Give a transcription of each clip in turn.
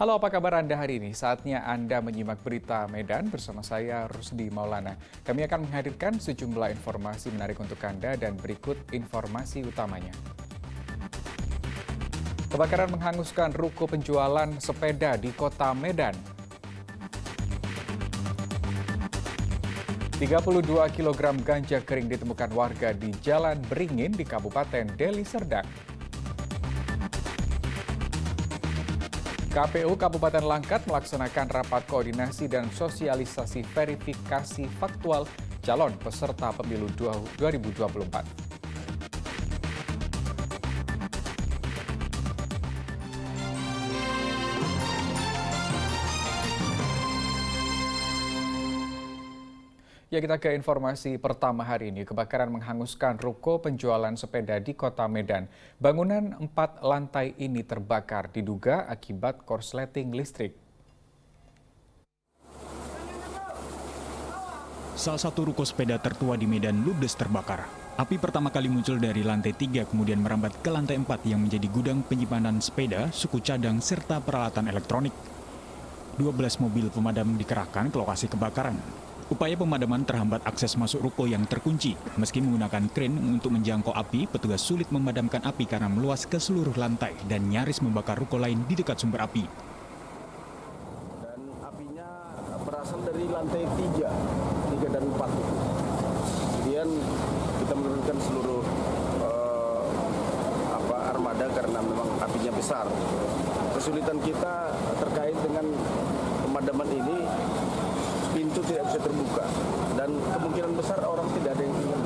Halo, apa kabar Anda hari ini? Saatnya Anda menyimak berita Medan bersama saya, Rusdi Maulana. Kami akan menghadirkan sejumlah informasi menarik untuk Anda dan berikut informasi utamanya. Kebakaran menghanguskan ruko penjualan sepeda di kota Medan. 32 kg ganja kering ditemukan warga di Jalan Beringin di Kabupaten Deli Serdang. KPU Kabupaten Langkat melaksanakan rapat koordinasi dan sosialisasi verifikasi faktual calon peserta pemilu 2024. Ya, kita ke informasi pertama hari ini. Kebakaran menghanguskan ruko penjualan sepeda di kota Medan. Bangunan 4 lantai ini terbakar diduga akibat korsleting listrik. Salah satu ruko sepeda tertua di Medan ludes terbakar. Api pertama kali muncul dari lantai 3 kemudian merambat ke lantai 4 yang menjadi gudang penyimpanan sepeda, suku cadang, serta peralatan elektronik. 12 mobil pemadam dikerahkan ke lokasi kebakaran. Upaya pemadaman terhambat akses masuk ruko yang terkunci. Meski menggunakan kren untuk menjangkau api, petugas sulit memadamkan api karena meluas ke seluruh lantai dan nyaris membakar ruko lain di dekat sumber api. Dan apinya berasal dari lantai 3 dan 4. Kemudian kita menurunkan seluruh armada karena memang apinya besar. Kesulitan kita terkait dengan pemadaman ini, pintu tidak bisa terbuka dan kemungkinan besar orang tidak ada yang tinggal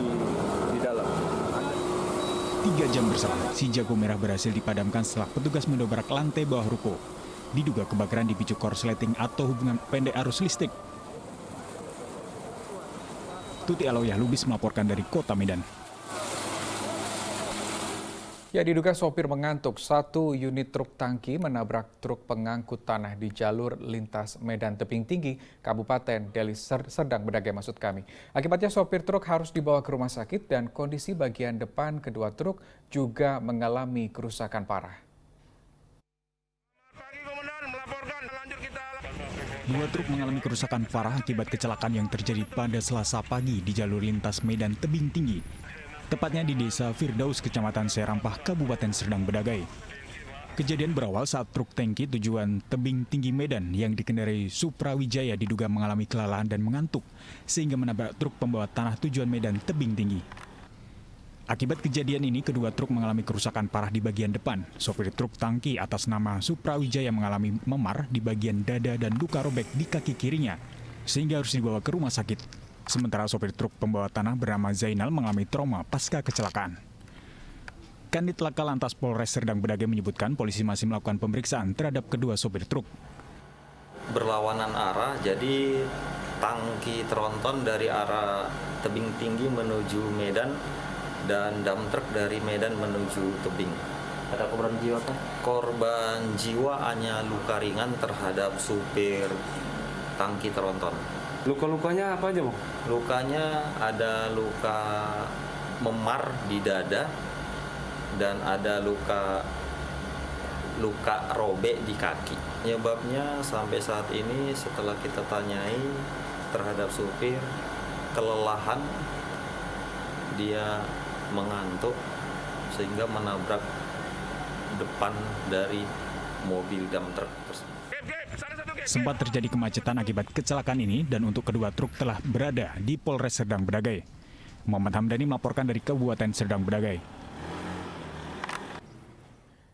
di dalam. 3 jam berselang, si jago merah berhasil dipadamkan setelah petugas mendobrak lantai bawah ruko. Diduga kebakaran dipicu korsleting atau hubungan pendek arus listrik. Tuti Aloyah Lubis melaporkan dari Kota Medan. Ya, diduga sopir mengantuk, 1 unit truk tangki menabrak truk pengangkut tanah di jalur lintas Medan Tebing Tinggi, Kabupaten Deli Serdang Bedagai maksud kami. Akibatnya sopir truk harus dibawa ke rumah sakit dan kondisi bagian depan kedua truk juga mengalami kerusakan parah. 2 truk mengalami kerusakan parah akibat kecelakaan yang terjadi pada Selasa pagi di jalur lintas Medan Tebing Tinggi. Tepatnya di Desa Firdaus, Kecamatan Serampah, Kabupaten Serdang Bedagai. Kejadian berawal saat truk tangki tujuan Tebing Tinggi Medan yang dikendarai Suprawijaya diduga mengalami kelelahan dan mengantuk, sehingga menabrak truk pembawa tanah tujuan Medan Tebing Tinggi. Akibat kejadian ini, kedua truk mengalami kerusakan parah di bagian depan. Sopir truk tangki atas nama Suprawijaya mengalami memar di bagian dada dan luka robek di kaki kirinya, sehingga harus dibawa ke rumah sakit. Sementara sopir truk pembawa tanah bernama Zainal mengalami trauma pasca kecelakaan. Kanit Laka Lantas Polres Serdang Bedagai menyebutkan polisi masih melakukan pemeriksaan terhadap kedua sopir truk. Berlawanan arah, jadi tangki tronton dari arah Tebing Tinggi menuju Medan dan dam truk dari Medan menuju Tebing. Ada korban jiwa kan? Korban jiwa hanya luka ringan terhadap supir tangki tronton. Luka-lukanya apa aja, Bang? Lukanya ada luka memar di dada dan ada luka robek di kaki. Penyebabnya sampai saat ini setelah kita tanyai terhadap supir, kelelahan, dia mengantuk sehingga menabrak depan dari mobil dam truk tersebut. Sempat terjadi kemacetan akibat kecelakaan ini dan untuk kedua truk telah berada di Polres Serdang Bedagai. Muhammad Hamdani melaporkan dari Kabupaten Serdang Bedagai.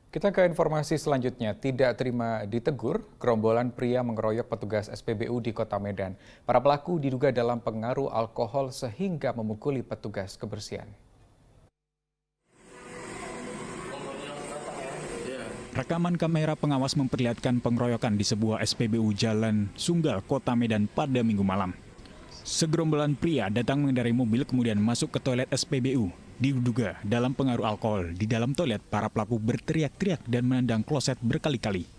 Kita ke informasi selanjutnya. Tidak terima ditegur, gerombolan pria mengeroyok petugas SPBU di Kota Medan. Para pelaku diduga dalam pengaruh alkohol sehingga memukuli petugas kebersihan. Rekaman kamera pengawas memperlihatkan pengeroyokan di sebuah SPBU Jalan Sunggal, Kota Medan pada Minggu malam. Segerombolan pria datang mengendarai mobil kemudian masuk ke toilet SPBU. Diduga dalam pengaruh alkohol, di dalam toilet para pelaku berteriak-teriak dan menendang kloset berkali-kali.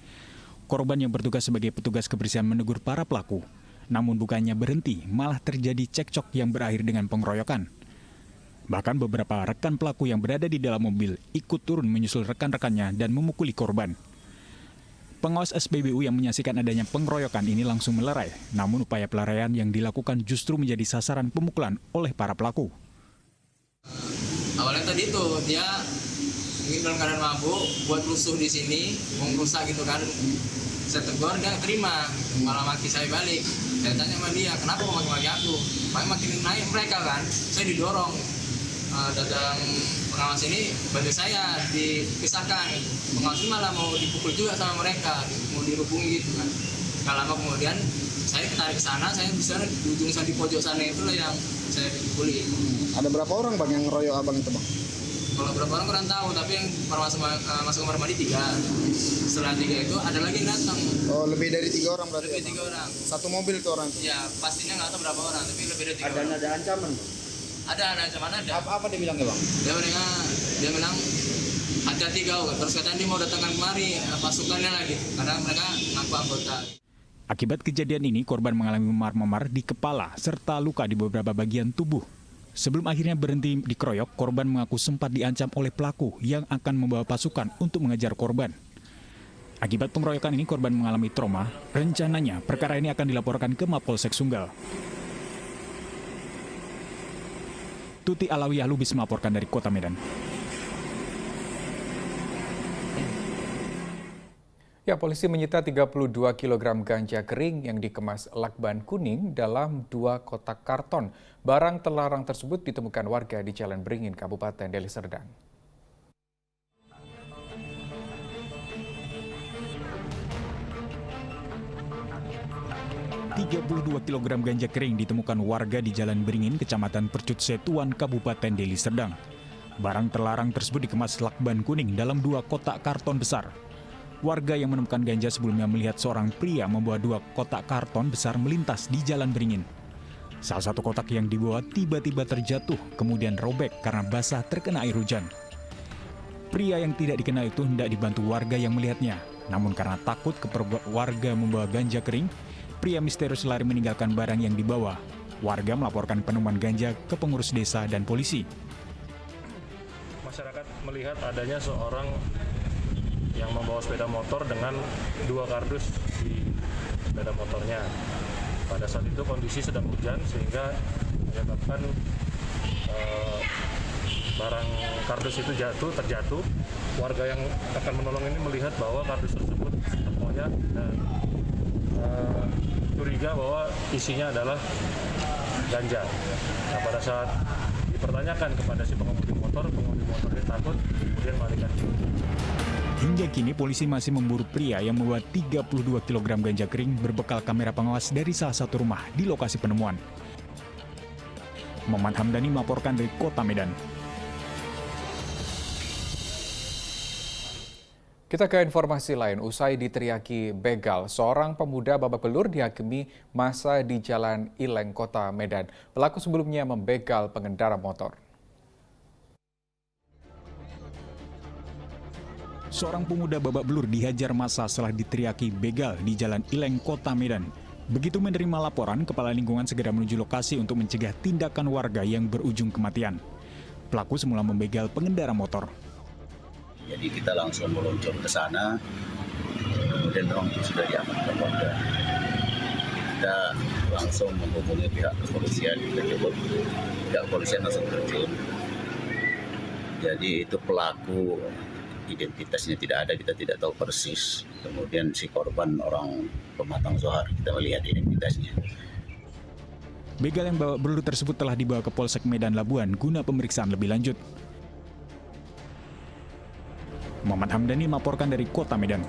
Korban yang bertugas sebagai petugas kebersihan menegur para pelaku. Namun bukannya berhenti, malah terjadi cekcok yang berakhir dengan pengeroyokan. Bahkan beberapa rekan pelaku yang berada di dalam mobil ikut turun menyusul rekan-rekannya dan memukuli korban. Pengawas SPBU yang menyaksikan adanya pengeroyokan ini langsung melerai, namun upaya pelarian yang dilakukan justru menjadi sasaran pemukulan oleh para pelaku. Awalnya tadi tuh dia mungkin dalam keadaan mabuk, buat rusuh di sini, mau merusak gitu kan. Saya tegur, dia terima, malah maki saya balik. Saya tanya sama dia, kenapa mau maki-maki aku? Makin naik mereka kan, saya didorong. Datang pengawas ini bantu saya dipisahkan. Pengawas ini malah mau dipukul juga sama mereka, mau dirubungi gitu kan. Gak lama kemudian saya ketarik ke sana, saya bisa di ujung sana di pojok sana itulah yang saya dipukuli. Ada berapa orang bang yang ngeroyok abang itu bang? Kalau berapa orang kurang tahu, tapi yang masuk kamar mandi 3. Setelah 3 itu ada lagi yang datang. Oh, lebih dari 3 orang berarti? Lebih 3 orang. Satu mobil itu orang itu? Ya pastinya nggak tahu berapa orang, tapi lebih dari 3 orang. Ada ancaman? Ada ancaman ada. Apa dia bilangnya bang? Dia bilang hati-hati kau. Terus katanya dia mau datangkan kemari pasukannya lagi, karena mereka ngaku anggota. Akibat kejadian ini, korban mengalami memar-memar di kepala serta luka di beberapa bagian tubuh. Sebelum akhirnya berhenti dikeroyok, korban mengaku sempat diancam oleh pelaku yang akan membawa pasukan untuk mengejar korban. Akibat pengeroyokan ini, korban mengalami trauma. Rencananya, perkara ini akan dilaporkan ke Mapolsek Sunggal. Tuti Alawiyah Lubis melaporkan dari Kota Medan. Ya, polisi menyita 32 kg ganja kering yang dikemas lakban kuning dalam 2 kotak karton. Barang terlarang tersebut ditemukan warga di Jalan Beringin, Kabupaten Deli Serdang. Tiga 32 kg ganja kering ditemukan warga di Jalan Beringin, Kecamatan Percut Setuan, Kabupaten Deli Serdang. Barang terlarang tersebut dikemas lakban kuning dalam 2 kotak karton besar. Warga yang menemukan ganja sebelumnya melihat seorang pria membawa 2 kotak karton besar melintas di Jalan Beringin. Salah satu kotak yang dibawa tiba-tiba terjatuh, kemudian robek karena basah terkena air hujan. Pria yang tidak dikenal itu hendak dibantu warga yang melihatnya. Namun karena takut warga membawa ganja kering, pria misterius lari meninggalkan barang yang dibawa. Warga melaporkan penemuan ganja ke pengurus desa dan polisi. Masyarakat melihat adanya seorang yang membawa sepeda motor dengan 2 kardus di sepeda motornya. Pada saat itu kondisi sedang hujan sehingga menyebabkan barang kardus itu terjatuh. Warga yang akan menolong ini melihat bahwa kardus tersebut terkoyak dan curiga bahwa isinya adalah ganja. Nah, pada saat dipertanyakan kepada si pengemudi motor ini takut, kemudian melarikan diri. Hingga kini polisi masih memburu pria yang membawa 32 kg ganja kering berbekal kamera pengawas dari salah satu rumah di lokasi penemuan. Muhammad Hamdani melaporkan dari Kota Medan. Kita ke informasi lain. Usai diteriaki begal, seorang pemuda babak belur dihakimi masa di Jalan Ileng, Kota Medan. Pelaku sebelumnya membegal pengendara motor. Seorang pemuda babak belur dihajar massa setelah diteriaki begal di Jalan Ileng, Kota Medan. Begitu menerima laporan, Kepala Lingkungan segera menuju lokasi untuk mencegah tindakan warga yang berujung kematian. Pelaku semula membegal pengendara motor. Jadi kita langsung meluncur ke sana, kemudian orang itu sudah diamankan warga. Kita langsung menghubungi pihak kepolisian, pihak kepolisian langsung terjun. Jadi itu pelaku, identitasnya tidak ada, kita tidak tahu persis. Kemudian si korban orang Pematang Zohar, kita melihat identitasnya. Begal yang bawa belur tersebut telah dibawa ke Polsek Medan Labuan guna pemeriksaan lebih lanjut. Muhammad Hamdani melaporkan dari Kota Medan.